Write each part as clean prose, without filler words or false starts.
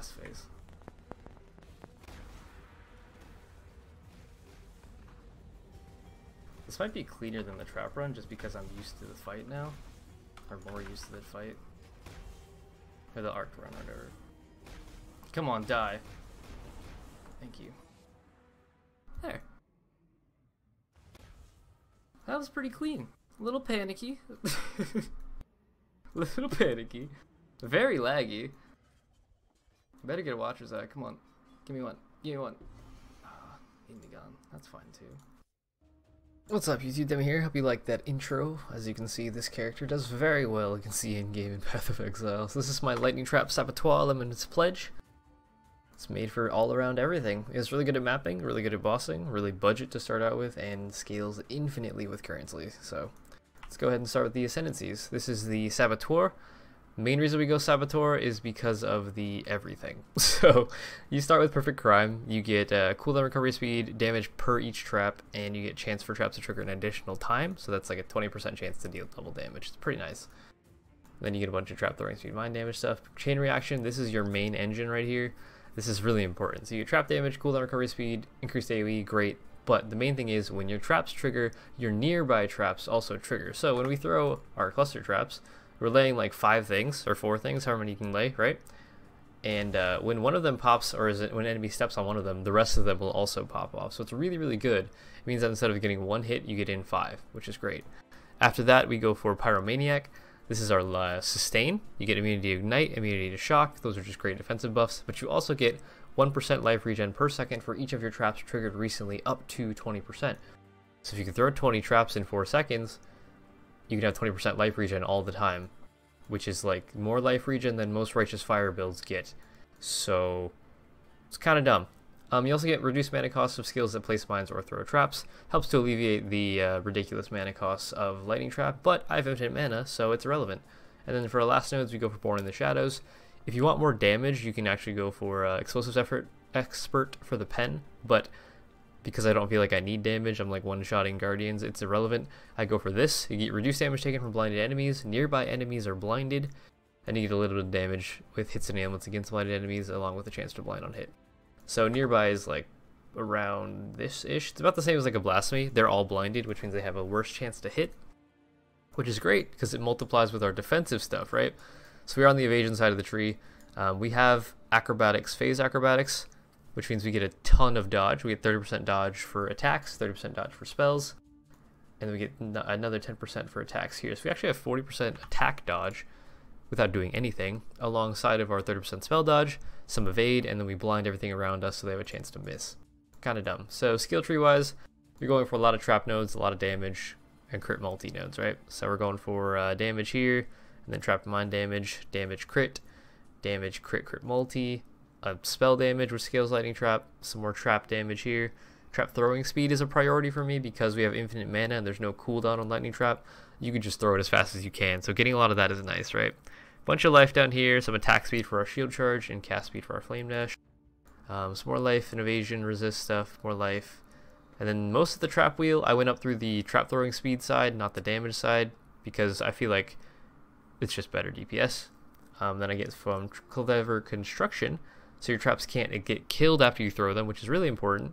last phase. This might be cleaner than the trap run just because I'm used to the fight now. Or more used to the fight. Or the arc run, or whatever. Come on, die. Thank you. There. That was pretty clean. A little panicky. Little panicky. Very laggy. Better get a Watcher's Eye. Come on. Give me one. Give me one. Ah, need me gone. That's fine too. What's up, YouTube? Demi here. Hope you liked that intro. As you can see, this character does very well. You can see in-game in Path of Exile. So this is my Lightning Trap Saboteur Limited Pledge. It's made for all-around everything. It's really good at mapping, really good at bossing, really budget to start out with, and scales infinitely with currency. So let's go ahead and start with the Ascendancies. This is the Saboteur. Main reason we go Saboteur is because of the everything. So you start with Perfect Crime, you get cooldown recovery speed, damage per each trap, and you get chance for traps to trigger an additional time, so that's like a 20% chance to deal double damage. It's pretty nice. Then you get a bunch of trap throwing speed, mind damage stuff. Chain reaction, this is your main engine right here. This is really important. So you get trap damage, cooldown recovery speed, increased AoE, great. But the main thing is when your traps trigger, your nearby traps also trigger. So when we throw our cluster traps, we're laying like 5 things, or 4 things, however many you can lay, right? And when one of them pops, or when an enemy steps on one of them, the rest of them will also pop off. So it's really, really good. It means that instead of getting 1 hit, you get in 5, which is great. After that, we go for Pyromaniac. This is our sustain. You get immunity to ignite, immunity to shock. Those are just great defensive buffs. But you also get 1% life regen per second for each of your traps triggered recently, up to 20%. So if you can throw 20 traps in 4 seconds, you can have 20% life regen all the time, which is like more life regen than most Righteous Fire builds get. So it's kind of dumb. You also get reduced mana costs of skills that place mines or throw traps. Helps to alleviate the ridiculous mana costs of Lightning Trap, but I have infinite mana, so it's irrelevant. And then for our last nodes, we go for Born in the Shadows. If you want more damage, you can actually go for Explosives Expert for the pen, but because I don't feel like I need damage, I'm like one-shotting Guardians, it's irrelevant. I go for this. You get reduced damage taken from blinded enemies, nearby enemies are blinded, and you get a little bit of damage with hits and ailments against blinded enemies, along with a chance to blind on hit. So nearby is like around this-ish. It's about the same as like a Blasphemy. They're all blinded, which means they have a worse chance to hit, which is great, because it multiplies with our defensive stuff, right? So we're on the evasion side of the tree. We have Acrobatics, Phase Acrobatics, which means we get a ton of dodge. We get 30% dodge for attacks, 30% dodge for spells, and then we get another 10% for attacks here. So we actually have 40% attack dodge without doing anything, alongside of our 30% spell dodge, some evade, and then we blind everything around us so they have a chance to miss. Kind of dumb. So skill tree wise, you're going for a lot of trap nodes, a lot of damage, and crit multi nodes, right? So we're going for damage here, and then trap mind damage, damage crit crit multi, spell damage with scales lightning trap, some more trap damage here. Trap throwing speed is a priority for me because we have infinite mana and there's no cooldown on lightning trap. You can just throw it as fast as you can, so getting a lot of that is nice, right? Bunch of life down here, some attack speed for our shield charge and cast speed for our flame dash. Some more life and evasion, resist stuff, more life. And then most of the trap wheel, I went up through the trap throwing speed side, not the damage side, because I feel like it's just better DPS. Then I get from Clever Construction, so your traps can't get killed after you throw them, which is really important.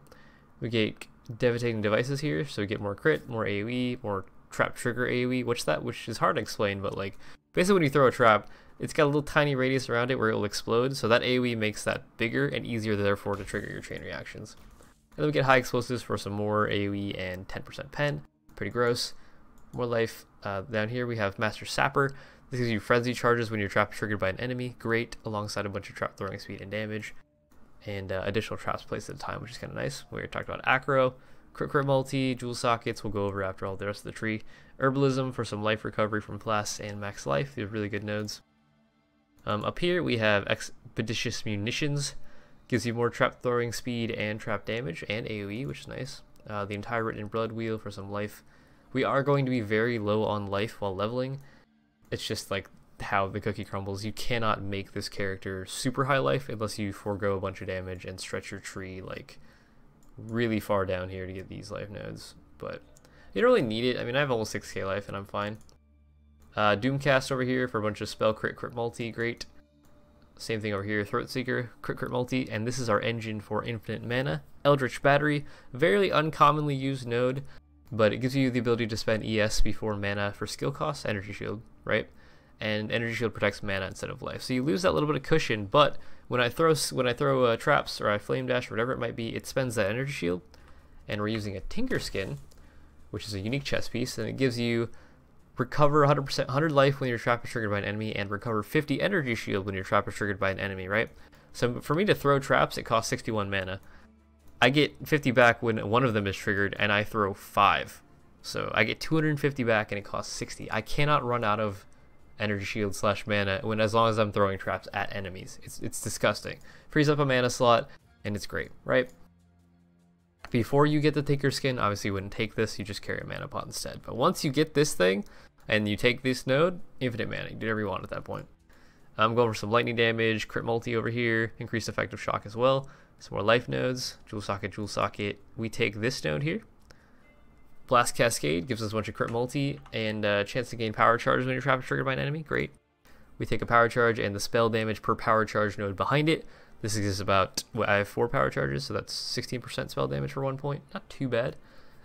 We get Devastating Devices here, so we get more crit, more AoE, more trap trigger AoE, which is hard to explain, but like basically when you throw a trap, it's got a little tiny radius around it where it will explode, so that AoE makes that bigger and easier therefore to trigger your chain reactions. And then we get high explosives for some more AoE and 10% pen, pretty gross. More life. Down here we have Master Sapper. This gives you frenzy charges when your trap is triggered by an enemy, great, alongside a bunch of trap throwing speed and damage, and additional traps placed at a time, which is kind of nice. We already talked about Acro, crit multi, jewel sockets we'll go over after all the rest of the tree. Herbalism for some life recovery from Flasks and max life, these are really good nodes. Up here we have Expeditious Munitions, gives you more trap throwing speed and trap damage and AoE, which is nice. The entire Written in Blood wheel for some life. We are going to be very low on life while leveling. It's just like how the cookie crumbles. You cannot make this character super high life unless you forego a bunch of damage and stretch your tree like really far down here to get these life nodes. But you don't really need it. I mean, I have almost 6k life and I'm fine. Doomcast over here for a bunch of spell crit multi, great. Same thing over here, Throat Seeker, crit multi, and this is our engine for infinite mana. Eldritch Battery, very uncommonly used node, but it gives you the ability to spend ES before mana for skill costs, Energy Shield, right? And Energy Shield protects mana instead of life. So you lose that little bit of cushion, but when I throw traps or I Flame Dash or whatever it might be, it spends that Energy Shield, and we're using a Tinker Skin, which is a unique chess piece, and it gives you recover 100% 100 life when your trap is triggered by an enemy, and recover 50 Energy Shield when your trap is triggered by an enemy, right? So for me to throw traps, it costs 61 mana. I get 50 back when one of them is triggered, and I throw 5. So I get 250 back, and it costs 60. I cannot run out of Energy Shield / mana as long as I'm throwing traps at enemies. It's disgusting. Frees up a mana slot, and it's great, right? Before you get the Tinker Skin, obviously you wouldn't take this, you just carry a mana pot instead. But once you get this thing, and you take this node, infinite mana, you do whatever you want at that point. I'm going for some lightning damage, crit multi over here, increased effective shock as well. Some more life nodes, Jewel Socket. We take this node here. Blast Cascade gives us a bunch of crit multi and chance to gain power charges when your trap is triggered by an enemy. Great. We take a power charge and the spell damage per power charge node behind it. This is about, I have 4 power charges, so that's 16% spell damage for 1 point. Not too bad.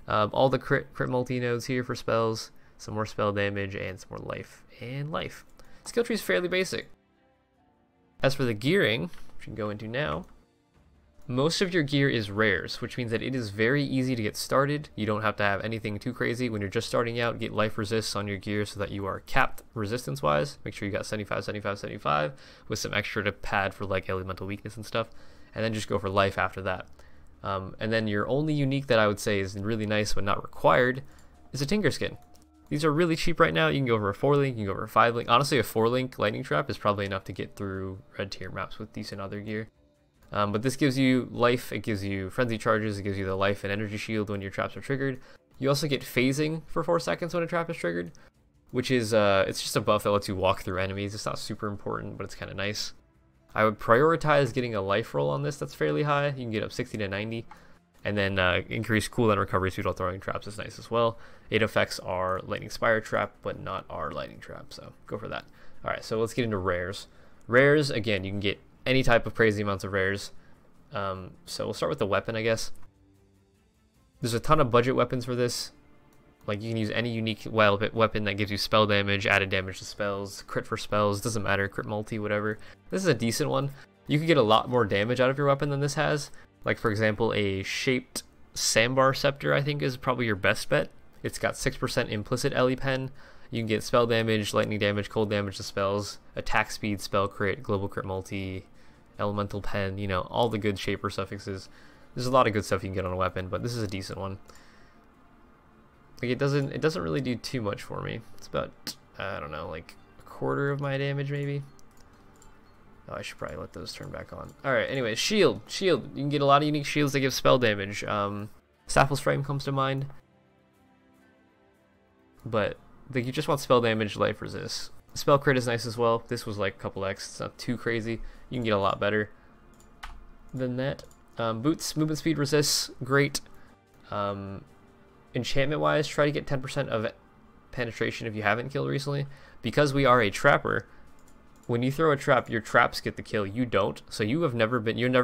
All the crit multi nodes here for spells, some more spell damage, and some more life. And life. Skill tree is fairly basic. As for the gearing, which we can go into now, most of your gear is rares, which means that it is very easy to get started. You don't have to have anything too crazy. When you're just starting out, get life resists on your gear so that you are capped resistance-wise. Make sure you got 75, 75, 75, with some extra to pad for like elemental weakness and stuff. And then just go for life after that. And then your only unique that I would say is really nice but not required is a Tinker Skin. These are really cheap right now. You can go for a 4-link, you can go for a 5-link. Honestly, a 4-link lightning trap is probably enough to get through red tier maps with decent other gear. But this gives you life, it gives you frenzy charges, it gives you the life and energy shield when your traps are triggered. You also get phasing for 4 seconds when a trap is triggered, which is, it's just a buff that lets you walk through enemies. It's not super important, but it's kind of nice. I would prioritize getting a life roll on this that's fairly high. You can get up 60 to 90. And then increase cooldown recovery speed while throwing traps is nice as well. It affects our Lightning Spire trap, but not our lightning trap, so go for that. Alright, so let's get into rares. Rares, again, you can get any type of crazy amounts of rares. So we'll start with the weapon, I guess. There's a ton of budget weapons for this. Like, you can use any unique weapon that gives you spell damage, added damage to spells, crit for spells, doesn't matter, crit multi, whatever. This is a decent one. You can get a lot more damage out of your weapon than this has. Like, for example, a shaped Sandbar Scepter, I think, is probably your best bet. It's got 6% implicit LE pen. You can get spell damage, lightning damage, cold damage to spells, attack speed, spell crit, global crit multi, elemental pen, you know, all the good shaper suffixes. There's a lot of good stuff you can get on a weapon, but this is a decent one. Like, it doesn't really do too much for me. It's about, I don't know, like a quarter of my damage maybe. Oh, I should probably let those turn back on. Alright, anyway, shield. You can get a lot of unique shields that give spell damage. Sapphire's Frame comes to mind. But you just want spell damage, life resist. Spell crit is nice as well. This was like a couple X. It's not too crazy. You can get a lot better than that. Boots, movement speed resists, great. Enchantment wise, try to get 10% of penetration if you haven't killed recently. Because we are a trapper, when you throw a trap, your traps get the kill, you don't. So you're never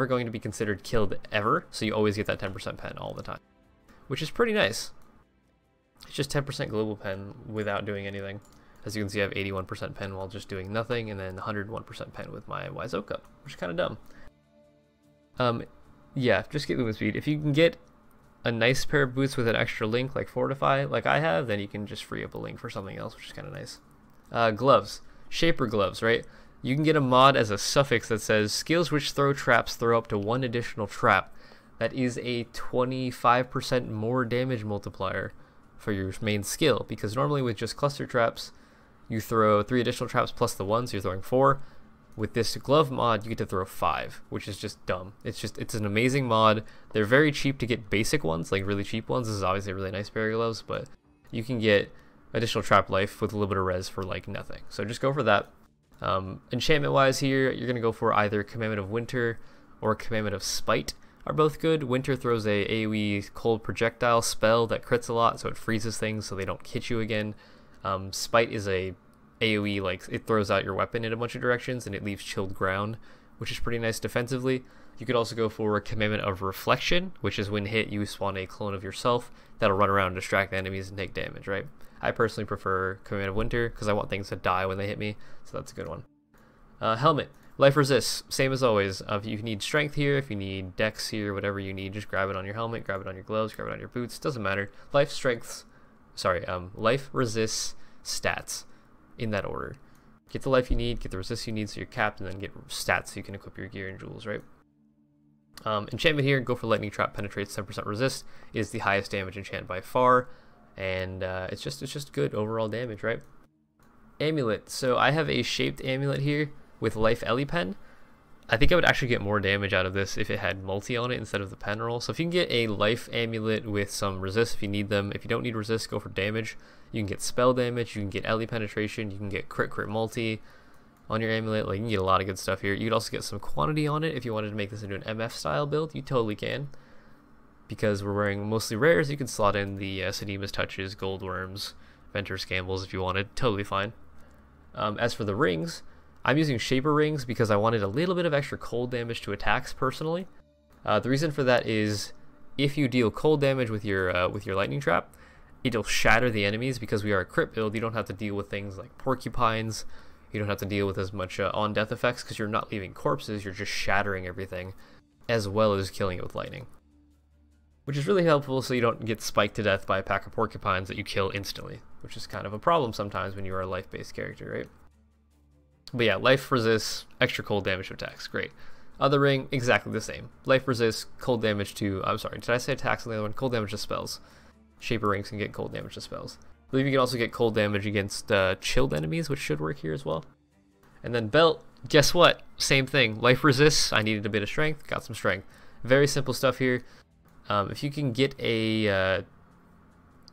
going to be considered killed ever, so you always get that 10% pen all the time. Which is pretty nice. It's just 10% global pen without doing anything. As you can see, I have 81% pen while just doing nothing, and then 101% pen with my Wise Oak Up, which is kind of dumb. Yeah, just get movement speed. If you can get a nice pair of boots with an extra link, like Fortify, like I have, then you can just free up a link for something else, which is kind of nice. Gloves. Shaper gloves, right? You can get a mod as a suffix that says skills which throw traps throw up to 1 additional trap. That is a 25% more damage multiplier for your main skill, because normally with just cluster traps, you throw 3 additional traps plus the 1, so you're throwing 4. With this glove mod, you get to throw 5, which is just dumb. It's an amazing mod. They're very cheap to get basic ones, like really cheap ones. This is obviously a really nice pair of gloves, but you can get additional trap life with a little bit of res for like nothing. So just go for that. Enchantment wise here, you're gonna go for either Commandment of Winter or Commandment of Spite are both good. Winter throws a AoE cold projectile spell that crits a lot, so it freezes things so they don't hit you again. Spite is a AoE, like it throws out your weapon in a bunch of directions and it leaves chilled ground, which is pretty nice defensively. You could also go for a Commandment of Reflection, which is when hit, you spawn a clone of yourself that'll run around and distract enemies and take damage, right? I personally prefer Command of Winter because I want things to die when they hit me, so that's a good one. Helmet. Life resists, same as always. If you need strength here, if you need dex here, whatever you need, just grab it on your helmet, grab it on your gloves, grab it on your boots, doesn't matter. Life resists stats in that order. Get the life you need, get the resist you need so you're capped, and then get stats so you can equip your gear and jewels, right? Enchantment here, go for Lightning Trap, penetrates 10% resist, is the highest damage enchant by far, and it's just good overall damage, right? Amulet, so I have a shaped amulet here with Life Ellie Pen. I think I would actually get more damage out of this if it had multi on it instead of the pen roll. So if you can get a life amulet with some resist if you need them. If you don't need resist, go for damage. You can get spell damage, you can get Ellie penetration, you can get crit multi on your amulet. Like, you can get a lot of good stuff here. You could also get some quantity on it if you wanted to make this into an MF style build. You totally can. Because we're wearing mostly rares, you can slot in the Sedima's Touches, Gold Worms, Ventur's Gambles if you wanted. Totally fine. As for the rings, I'm using Shaper Rings because I wanted a little bit of extra cold damage to attacks personally. The reason for that is if you deal cold damage with your Lightning Trap, it'll shatter the enemies. Because we are a crit build, you don't have to deal with things like porcupines, you don't have to deal with as much on-death effects because you're not leaving corpses, you're just shattering everything, as well as killing it with lightning. Which is really helpful so you don't get spiked to death by a pack of porcupines that you kill instantly, which is kind of a problem sometimes when you are a life-based character, right? But yeah, life resists, extra cold damage to attacks, great. Other ring, exactly the same. Life resists, cold damage to, I'm sorry, did I say attacks on the other one? Cold damage to spells. Shaper rings can get cold damage to spells. I believe you can also get cold damage against chilled enemies, which should work here as well. And then belt, guess what? Same thing, life resists, I needed a bit of strength, got some strength. Very simple stuff here. If you can get a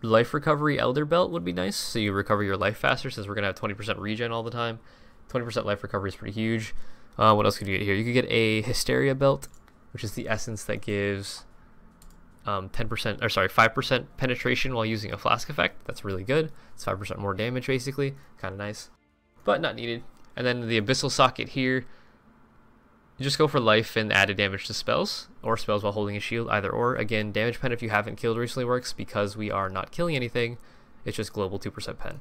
life recovery elder belt would be nice, so you recover your life faster since we're going to have 20% regen all the time. 20% life recovery is pretty huge. What else could you get here? You could get a Hysteria belt, which is the essence that gives 5% penetration while using a flask effect. That's really good. It's 5% more damage basically. Kind of nice, but not needed. And then the Abyssal Socket here, you just go for life and added damage to spells, or spells while holding a shield, either or. Again, damage pen if you haven't killed recently works because we are not killing anything. It's just global 2% pen.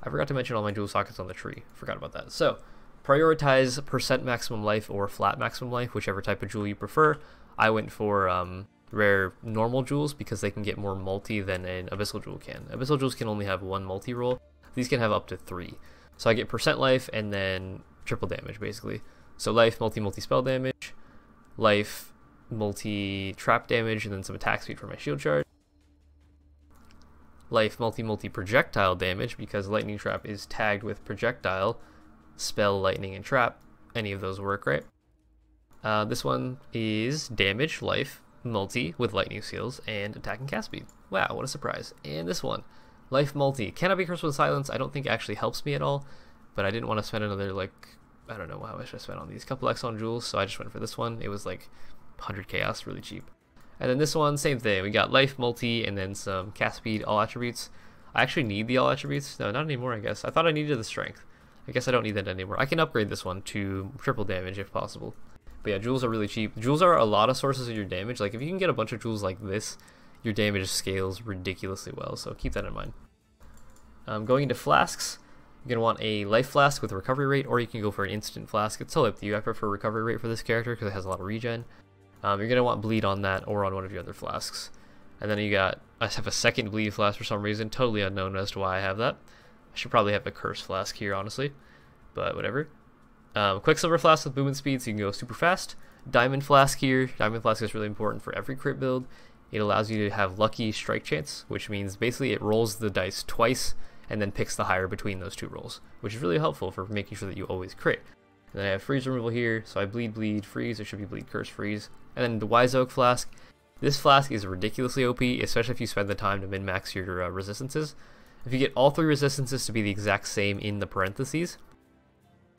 I forgot to mention all my jewel sockets on the tree. Forgot about that. So, prioritize percent maximum life or flat maximum life, whichever type of jewel you prefer. I went for rare normal jewels because they can get more multi than an abyssal jewel can. Abyssal jewels can only have one multi roll. These can have up to 3. So I get percent life and then triple damage basically. So life, multi spell damage, life, multi trap damage, and then some attack speed for my shield charge. Life, multi projectile damage because lightning trap is tagged with projectile, spell, lightning, and trap. Any of those work, right? This one is damage, life, multi with lightning seals, and attack and cast speed. Wow, what a surprise. And this one, life, multi. Cannot be cursed with silence. I don't think it actually helps me at all, but I didn't want to spend another, like, I don't know how much I spent on these. Couple X on jewels, so I just went for this one. It was like 100 chaos, really cheap. And then this one, same thing. We got life, multi, and then some cast speed, all attributes. I actually need the all attributes. No, not anymore, I guess. I thought I needed the strength. I guess I don't need that anymore. I can upgrade this one to triple damage if possible. But yeah, jewels are really cheap. Jewels are a lot of sources of your damage. Like, if you can get a bunch of jewels like this, your damage scales ridiculously well, so keep that in mind. Going into flasks, you're going to want a life flask with recovery rate, or you can go for an instant flask. It's totally up to you. I prefer recovery rate for this character because it has a lot of regen. You're going to want bleed on that or on one of your other flasks. And then I have a second bleed flask for some reason, totally unknown as to why I have that. I should probably have a curse flask here, honestly, but whatever. Quicksilver flask with movement speed, so you can go super fast. Diamond flask here. Diamond flask is really important for every crit build. It allows you to have lucky strike chance, which means basically it rolls the dice twice and then picks the higher between those two rolls, which is really helpful for making sure that you always crit. And then I have freeze removal here, so I bleed, freeze. It should be bleed, curse, freeze. And then the Wise Oak flask. This flask is ridiculously OP, especially if you spend the time to min-max your resistances. If you get all 3 resistances to be the exact same in the parentheses,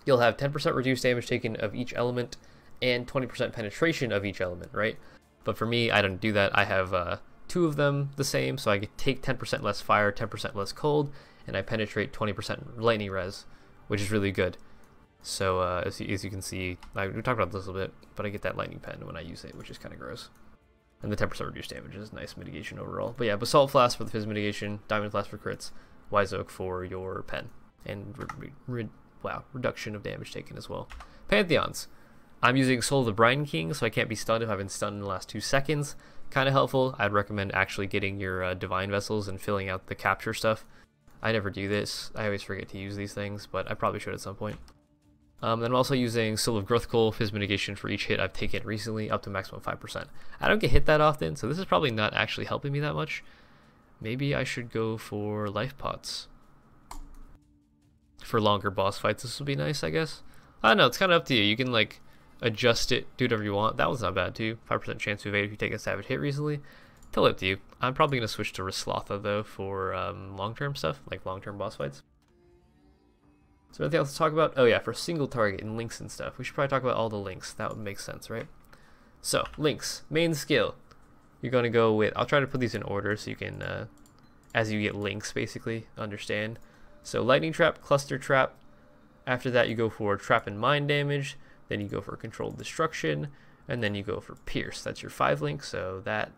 you'll have 10% reduced damage taken of each element and 20% penetration of each element, right? But for me, I don't do that. I have 2 of them the same, so I take 10% less fire, 10% less cold, and I penetrate 20% lightning res which is really good. So as you can see, we talked about this a little bit, but I get that lightning pen when I use it, which is kind of gross. And the 10% reduced damage is nice mitigation overall. But yeah, Basalt Flask for the Fizz mitigation, Diamond Flask for crits, Wise Oak for your pen, and reduction of damage taken as well. Pantheons. I'm using Soul of the Brine King, so I can't be stunned if I've been stunned in the last 2 seconds. Kind of helpful. I'd recommend actually getting your Divine Vessels and filling out the capture stuff. I never do this. I always forget to use these things, but I probably should at some point. Then I'm also using Soul of Growthcoal Fizz mitigation for each hit I've taken recently, up to maximum 5%. I don't get hit that often, so this is probably not actually helping me that much. Maybe I should go for Life Pots. For longer boss fights, this would be nice, I guess. I don't know, it's kind of up to you. You can, like, adjust it, do whatever you want. That one's not bad, too. 5% chance to evade if you take a savage hit recently. Totally up to you. I'm probably going to switch to Raslotha, though, for long-term stuff, like long-term boss fights. So anything else to talk about? Oh yeah, for single target and links and stuff. We should probably talk about all the links. That would make sense, right? So, links. Main skill. You're going to go with... I'll try to put these in order so you can, as you get links, basically, understand. So, Lightning Trap, Cluster Trap. After that, you go for Trap and Mind damage. Then you go for Controlled Destruction. And then you go for Pierce. That's your 5 link. So, that.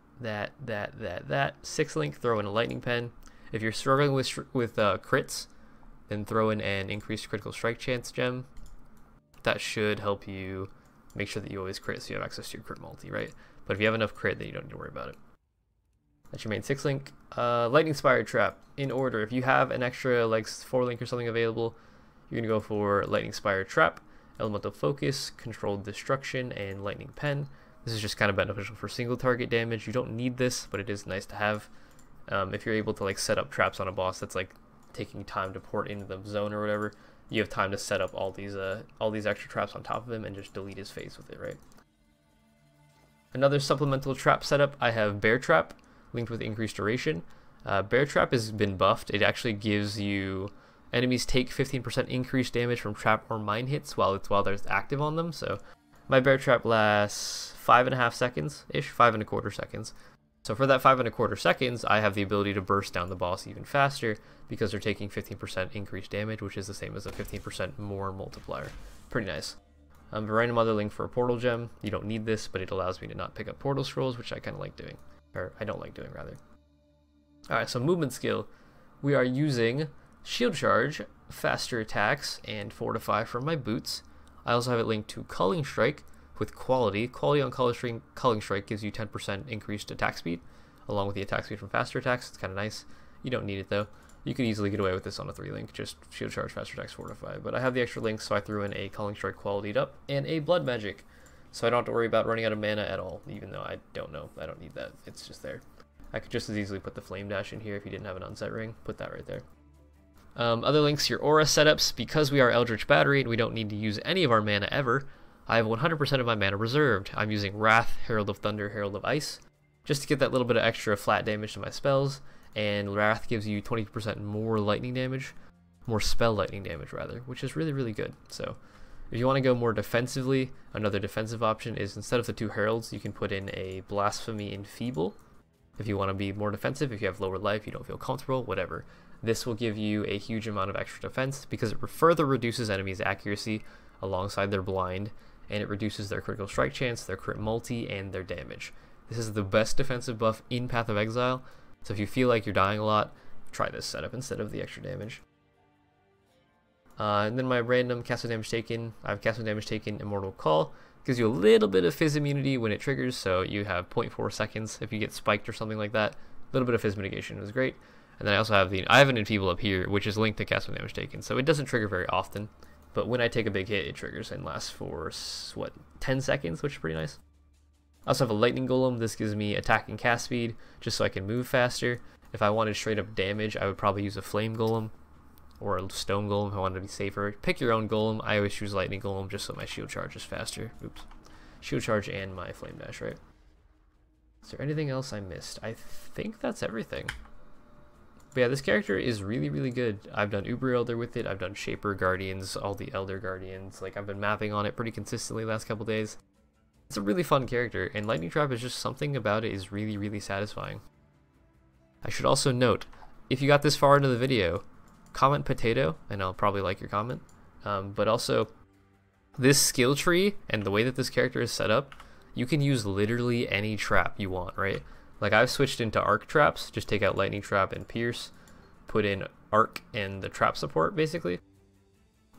6 link, throw in a Lightning Pen. If you're struggling with crits, then throw in an increased critical strike chance gem. That should help you make sure that you always crit so you have access to your crit multi, right? But if you have enough crit, then you don't need to worry about it. That's your main 6 link. Lightning Spire Trap, in order. If you have an extra like 4 link or something available, you're going to go for Lightning Spire Trap, Elemental Focus, Controlled Destruction, and Lightning Pen. This is just kind of beneficial for single target damage. You don't need this, but it is nice to have. If you're able to like set up traps on a boss that's like taking time to port into the zone or whatever, you have time to set up all these extra traps on top of him and just delete his face with it, right? Another supplemental trap setup, I have Bear Trap, linked with increased duration. Bear Trap has been buffed. It actually gives you enemies take 15% increased damage from trap or mine hits while there's active on them. So my Bear Trap lasts 5.5 seconds-ish, 5.25 seconds. So for that 5.25 seconds, I have the ability to burst down the boss even faster because they're taking 15% increased damage, which is the same as a 15% more multiplier. Pretty nice. A random other link for a portal gem. You don't need this, but it allows me to not pick up portal scrolls, which I kind of like doing. Or I don't like doing, rather. Alright, so movement skill. We are using Shield Charge, faster attacks, and Fortify for my boots. I also have it linked to Culling Strike with Quality. Quality on Culling Strike gives you 10% increased attack speed, along with the attack speed from faster attacks. It's kind of nice. You don't need it, though. You could easily get away with this on a 3 link, just Shield Charge, faster attacks, Fortify. But I have the extra links, so I threw in a Culling Strike qualityed up, and a Blood Magic. So I don't have to worry about running out of mana at all, even though I don't need that. It's just there. I could just as easily put the Flame Dash in here if you didn't have an Unset Ring. Put that right there. Other links, your Aura setups. Because we are Eldritch Battery and we don't need to use any of our mana ever, I have 100% of my mana reserved. I'm using Wrath, Herald of Thunder, Herald of Ice, just to get that little bit of extra flat damage to my spells, and Wrath gives you 20% more lightning damage, more spell lightning damage rather, which is really, really good. So if you want to go more defensively, another defensive option is instead of the 2 Heralds, you can put in a Blasphemy Enfeeble. If you want to be more defensive, if you have lower life, you don't feel comfortable, whatever. This will give you a huge amount of extra defense because it further reduces enemies' accuracy alongside their blind, and it reduces their critical strike chance, their crit multi, and their damage. This is the best defensive buff in Path of Exile, so if you feel like you're dying a lot, try this setup instead of the extra damage. And then my random Castle Damage Taken, I have Castle Damage Taken Immortal Call. Gives you a little bit of Fizz immunity when it triggers, so you have 0.4 seconds if you get spiked or something like that. A little bit of Fizz mitigation is great. And then I also have I have an Enfeeble up here, which is linked to Castle Damage Taken, so it doesn't trigger very often. But when I take a big hit, it triggers and lasts for, what, 10 seconds, which is pretty nice. I also have a Lightning Golem. This gives me attack and cast speed, just so I can move faster. If I wanted straight up damage, I would probably use a Flame Golem or a Stone Golem if I wanted to be safer. Pick your own Golem. I always choose Lightning Golem just so my Shield Charge is faster. Oops. Shield Charge and my Flame Dash, right? Is there anything else I missed? I think that's everything. But yeah, this character is really, really good. I've done Uber Elder with it. I've done Shaper Guardians, all the Elder Guardians. Like, I've been mapping on it pretty consistently the last couple days. It's a really fun character, and Lightning Trap is just something about it is really, really satisfying. I should also note, if you got this far into the video, comment potato, and I'll probably like your comment. But also, this skill tree and the way that this character is set up, you can use literally any trap you want, right? Like I've switched into arc traps, just take out lightning trap and pierce, put in arc and the trap support basically,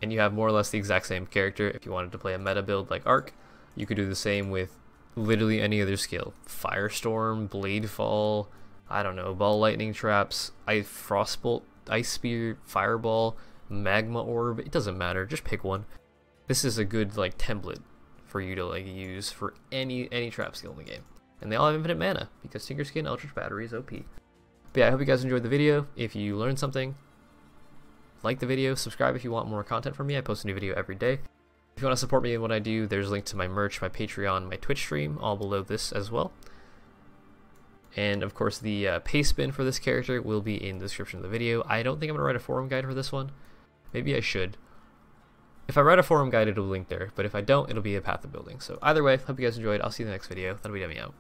and you have more or less the exact same character. If you wanted to play a meta build like arc, you could do the same with literally any other skill. Firestorm, Bladefall, I don't know, ball lightning traps, frostbolt, ice spear, fireball, magma orb, it doesn't matter, just pick one. This is a good like template for you to like use for any trap skill in the game. And they all have infinite mana because Tinkerskin Eldritch Battery is OP. But yeah, I hope you guys enjoyed the video. If you learned something, like the video, subscribe if you want more content from me. I post a new video every day. If you want to support me in what I do, there's a link to my merch, my Patreon, my Twitch stream, all below this as well. And of course the pay spin for this character will be in the description of the video. I don't think I'm going to write a forum guide for this one. Maybe I should. If I write a forum guide, it'll link there, but if I don't, it'll be a path of building. So either way, hope you guys enjoyed. I'll see you in the next video. That'll be Demi out.